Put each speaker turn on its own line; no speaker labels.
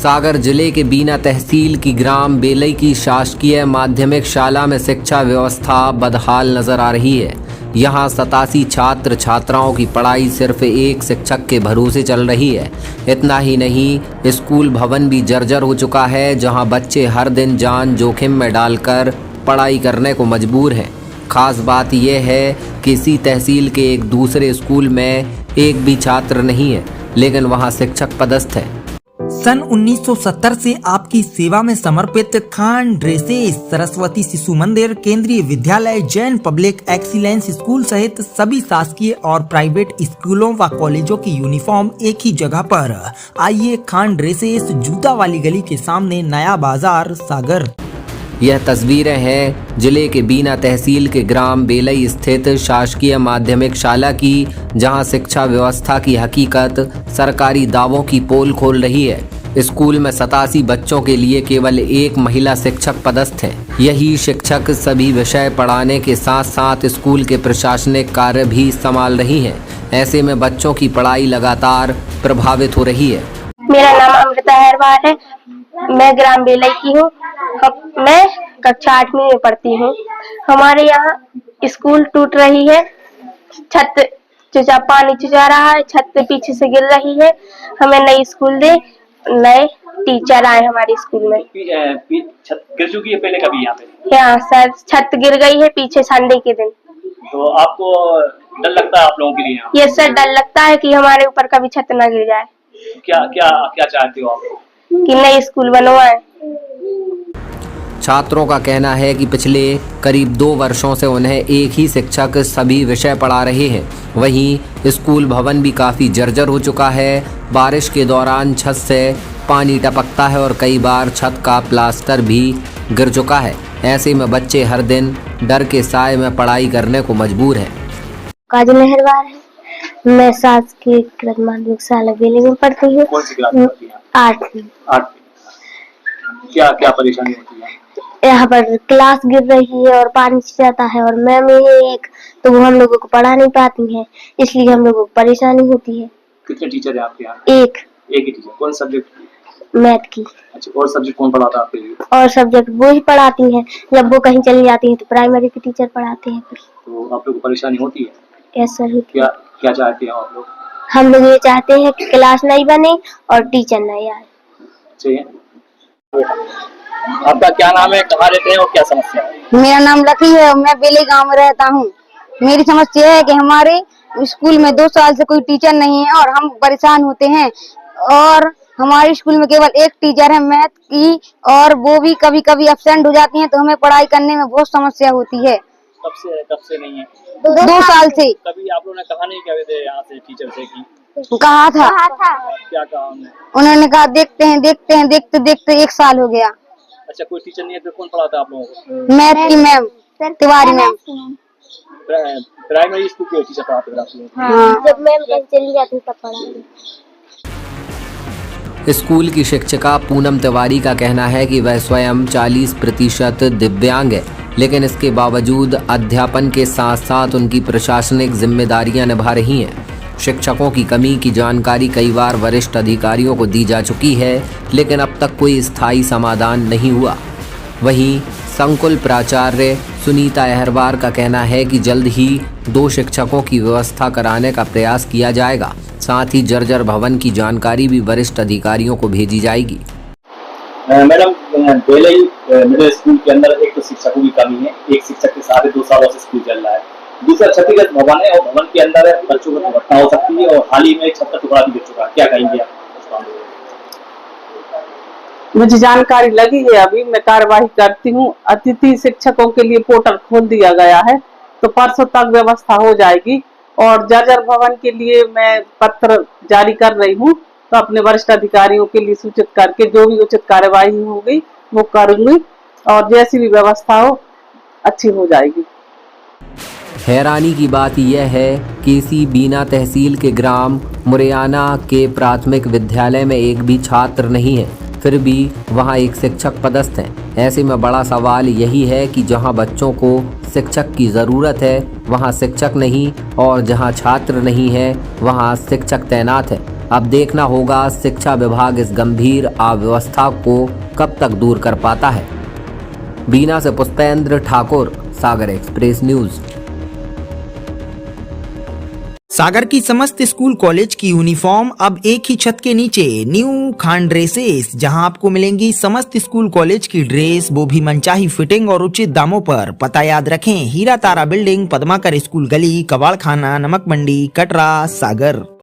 सागर जिले के बीना तहसील की ग्राम बेलई की शासकीय माध्यमिक शाला में शिक्षा व्यवस्था बदहाल नजर आ रही है। यहाँ 87 छात्र छात्राओं की पढ़ाई सिर्फ एक शिक्षक के भरोसे चल रही है। इतना ही नहीं, स्कूल भवन भी जर्जर हो चुका है, जहाँ बच्चे हर दिन जान जोखिम में डालकर पढ़ाई करने को मजबूर हैं। खास बात यह है कि इसी तहसील के एक दूसरे स्कूल में एक भी छात्र नहीं है, लेकिन वहाँ शिक्षक पदस्थ है।
सन 1970 से आपकी सेवा में समर्पित खान ड्रेसेस, सरस्वती शिशु मंदिर, केंद्रीय विद्यालय, जैन पब्लिक एक्सीलेंस स्कूल सहित सभी शासकीय और प्राइवेट स्कूलों व कॉलेजों की यूनिफॉर्म एक ही जगह पर। आइए खान ड्रेसेस, जूता वाली गली के सामने, नया बाजार, सागर।
यह तस्वीरें हैं जिले के बीना तहसील के ग्राम बेलई स्थित शासकीय माध्यमिक शाला की, जहां शिक्षा व्यवस्था की हकीकत सरकारी दावों की पोल खोल रही है। स्कूल में 87 बच्चों के लिए केवल एक महिला शिक्षक पदस्थ है। यही शिक्षक सभी विषय पढ़ाने के साथ साथ स्कूल के प्रशासनिक कार्य भी संभाल रही हैं। ऐसे में बच्चों की पढ़ाई लगातार प्रभावित हो रही है।
मेरा नाम अमृता अहरवार है। मैं ग्राम बेलई की हूँ। मैं कक्षा 8वीं में पढ़ती हूँ। हमारे यहाँ स्कूल टूट रही है, छत पानी चुचा रहा है, छत पीछे से गिर रही है। हमें नई स्कूल दे, नए टीचर आए हमारे स्कूल में।
छत गिर चुकी है पहले कभी यहाँ पे?
यहाँ सर छत गिर गई है पीछे संडे के दिन।
तो आपको डर लगता है आप लोगों के लिए?
ये सर डर लगता है कि हमारे ऊपर कभी छत ना गिर जाए।
क्या क्या क्या चाहते हो आप?
कि नई स्कूल बनवाए।
छात्रों का कहना है कि पिछले करीब 2 वर्षों से उन्हें एक ही शिक्षक सभी विषय पढ़ा रहे हैं। वहीं स्कूल भवन भी काफ़ी जर्जर हो चुका है। बारिश के दौरान छत से पानी टपकता है और कई बार छत का प्लास्टर भी गिर चुका है। ऐसे में बच्चे हर दिन डर के साए में पढ़ाई करने को मजबूर हैं।
काजल अहरवार है। मैं शासकीय माध्यमिक शाला बेलई में पढ़ती हूँ।
कौन सी क्लास में पढ़ती हैं?
8वीं।
क्या क्या परेशानी होती है?
यहाँ पर क्लास गिर रही है और पानी जाता है और मैम ही एक, तो वो हम लोगों को पढ़ा नहीं पाती है, इसलिए हम लोगों को परेशानी होती है।
कितने टीचर है आपके यहाँ?
एक
ही टीचर। कौन सब्जेक्ट?
मैथ की।
अच्छा, और सब्जेक्ट कौन पढ़ाता है आपके लिए?
और सब्जेक्ट वो ही पढ़ाती हैं। जब वो कहीं चली जाती है तो प्राइमरी के टीचर पढ़ाते हैं।
तो आप लोग को परेशानी होती है?
Yes sir.
क्या क्या चाहते हैं आप लोग?
हम लोग ये चाहते हैं कि क्लास नहीं बने और टीचर नहीं आए।
चाहिए। आपका क्या नाम है, कहाँ रहते हैं और क्या समस्या है?
मेरा नाम लकी है और मैं बेलई गांव में रहता हूँ। मेरी समस्या है कि हमारे स्कूल में 2 साल से कोई टीचर नहीं है और हम परेशान होते हैं। और हमारे स्कूल में केवल एक टीचर है मैथ की, और वो भी कभी कभी एब्सेंट हो जाती हैं, तो हमें पढ़ाई करने में बहुत समस्या होती है।
कब से नहीं है?
2 साल से।
कभी आप लोगों ने कहा नहीं क्या थे यहाँ से टीचर से कि?
कहा था।
क्या कहा
उन्होंने कहा देखते देखते 1 साल हो गया।
अच्छा, कोई टीचर नहीं है तो कौन पढ़ाता है आप लोगों को?
मैथ की ma'am, Tiwari ma'am.
Primary school के टीचर पढ़ाते हैं?
हाँ।
जब मैम कहीं चली जाती तब पढ़ाते।
स्कूल की शिक्षिका पूनम तिवारी का कहना है कि वह स्वयं 40% दिव्यांग है, लेकिन इसके बावजूद अध्यापन के साथ साथ उनकी प्रशासनिक जिम्मेदारियां निभा रही हैं। शिक्षकों की कमी की जानकारी कई बार वरिष्ठ अधिकारियों को दी जा चुकी है, लेकिन अब तक कोई स्थायी समाधान नहीं हुआ। वहीं संकुल प्राचार्य सुनीता अहरवार का कहना है कि जल्द ही 2 शिक्षकों की व्यवस्था कराने का प्रयास किया जाएगा। साथ ही जर्जर भवन की जानकारी भी वरिष्ठ अधिकारियों को भेजी जाएगी।
मैडम, बेलई मिडिल स्कूल के अंदर एक तो शिक्षकों की कमी है, एक शिक्षक के साथ 2 सालों से स्कूल चल रहा है। दूसरा क्षतिग्रस्त भवन है और भवन के अंदर बच्चों को दुर्घटना हो सकती है और हाल ही में एक छत का टुकड़ा भी गिर चुका है। क्या कहेंगे आप?
मुझे जानकारी लगी है, अभी मैं कार्यवाही करती हूँ। अतिथि शिक्षकों के लिए पोर्टल खोल दिया गया है, तो परसों तक व्यवस्था हो जाएगी। और जर्जर भवन के लिए मैं पत्र जारी कर रही हूँ, तो अपने वरिष्ठ अधिकारियों के लिए सूचित करके जो भी उचित कार्यवाही होगी वो करूंगी, और जैसी भी व्यवस्था हो अच्छी हो जाएगी।
हैरानी की बात यह है कि इसी बीना तहसील के ग्राम मुरैयाना के प्राथमिक विद्यालय में एक भी छात्र नहीं है, फिर भी वहां एक शिक्षक पदस्थ हैं। ऐसे में बड़ा सवाल यही है कि जहां बच्चों को शिक्षक की ज़रूरत है वहां शिक्षक नहीं, और जहां छात्र नहीं है वहां शिक्षक तैनात है। अब देखना होगा शिक्षा विभाग इस गंभीर अव्यवस्था को कब तक दूर कर पाता है। बीना से पुष्पेंद्र ठाकुर, सागर एक्सप्रेस न्यूज।
सागर की समस्त स्कूल कॉलेज की यूनिफॉर्म अब एक ही छत के नीचे, न्यू खान ड्रेसेस, जहां आपको मिलेंगी समस्त स्कूल कॉलेज की ड्रेस, वो भी मनचाही फिटिंग और उचित दामों पर। पता याद रखें, हीरा तारा बिल्डिंग, पद्माकर स्कूल गली, कबाड़ खाना, नमक मंडी, कटरा, सागर।